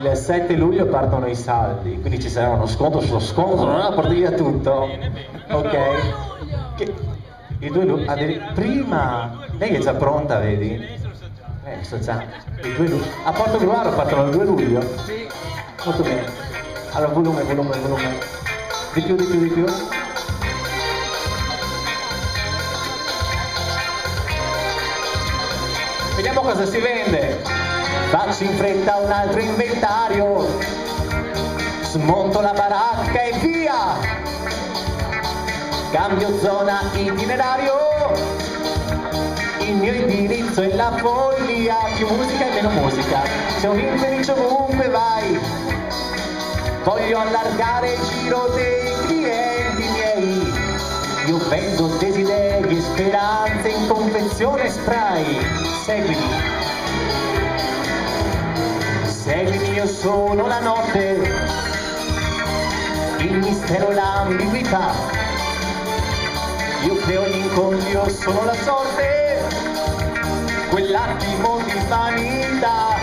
Il 7 luglio partono i saldi, quindi ci sarà uno sconto sullo sconto, non è una partita tutto, ok? Il 2 luglio, prima, lei è già pronta, vedi? So già, il 2 luglio, a Portogruaro partono il 2 luglio? Sì. Molto bene, allora volume, di più. Vediamo cosa si vende. Faccio in fretta un altro inventario, smonto la baracca e via, cambio zona itinerario, il mio indirizzo è la follia, più musica e meno musica, c'è un infelice ovunque vai, voglio allargare il giro dei clienti miei, io vendo desideri e speranze in confezione spray, seguimi. Seguimi, io sono la notte, il mistero e l'ambiguità. Io creo gli incontri, io sono la sorte, quell'attimo di vanità.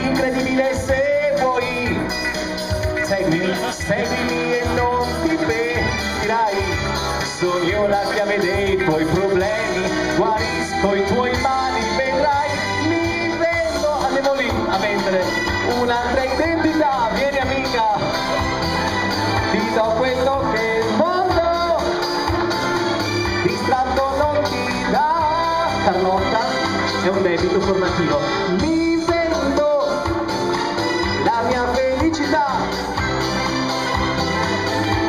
Incredibile se vuoi, seguimi e non ti pentirai. Sono io la chiave dei tuoi problemi, guarisco i tuoi mali, vedrai. A vendere un'altra identità, vieni amica, ti do quello che il mondo distratto non ti dà. Carlotta, è un debito formativo, mi vendo la mia felicità,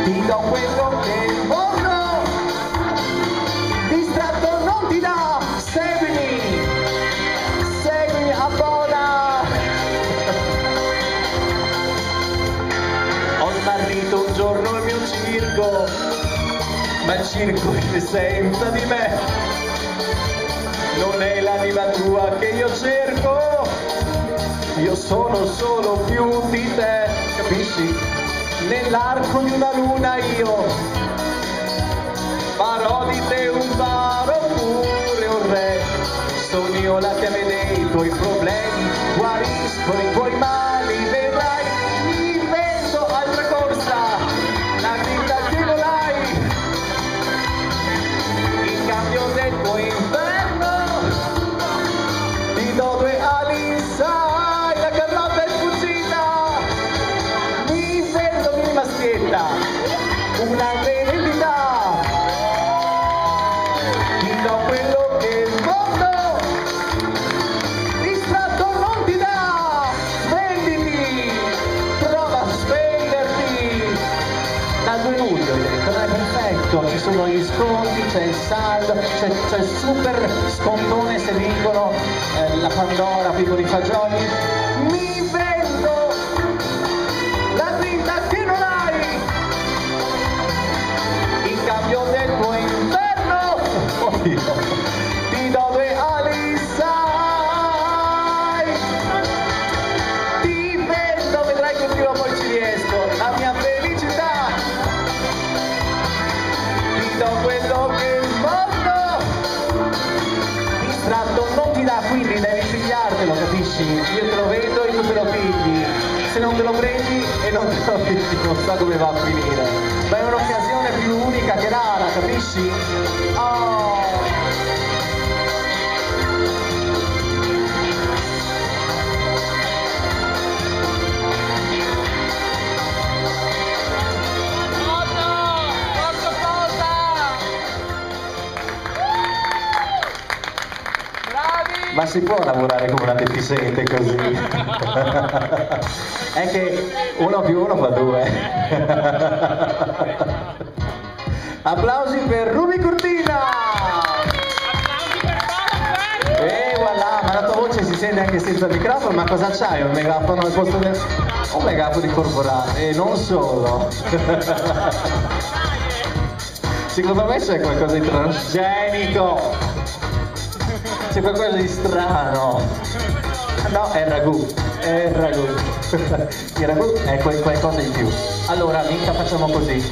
ti do quello che il mondo distratto non ti dà. Seguimi a smarrito un giorno il mio circo, ma il circo è senza di me, non è l'anima tua che io cerco, io sono solo più di te, capisci? Nell'arco di una luna io farò di te un faro oppure un re, sono io la chiave dei tuoi problemi, guarisco i tuoi mali, vedrai. Del tuo inferno ti do due ali, sai, la Carlotta è fuggita, mi vendo mi maschietta una verità, ti do quello che il mondo distratto non ti dà, venditi, prova a spenderti. Dal 2 luglio non è perfetto, ci sono gli sconti, c'è il saldo, c'è il super scontone se vincono la Pandora, piccoli fagioli. Mi vendo la vita che non hai in cambio del tuo inferno, ti do due ali, sai, ti vendo, vedrai che prima o poi ci riesco, la mia felicità. Quello che il mondo distratto non ti dà, quindi devi pigliartelo, capisci? Io te lo vendo e tu te lo pigli, se non te lo prendi e non te lo pigli non so come va a finire, ma è un'occasione più unica che rara, capisci? Oh. Ma si può lavorare come una deficiente così? È che 1 più 1 fa 2. Applausi per Ruby Cortina! E voilà, ma la tua voce si sente anche senza il microfono, ma cosa c'hai? Un megafono al posto del... Un megafono di corporale, e non solo. Secondo me c'è qualcosa di transgenico. C'è qualcosa di strano. No, è il ragù. Il ragù è qualcosa in più. Allora, mica facciamo così.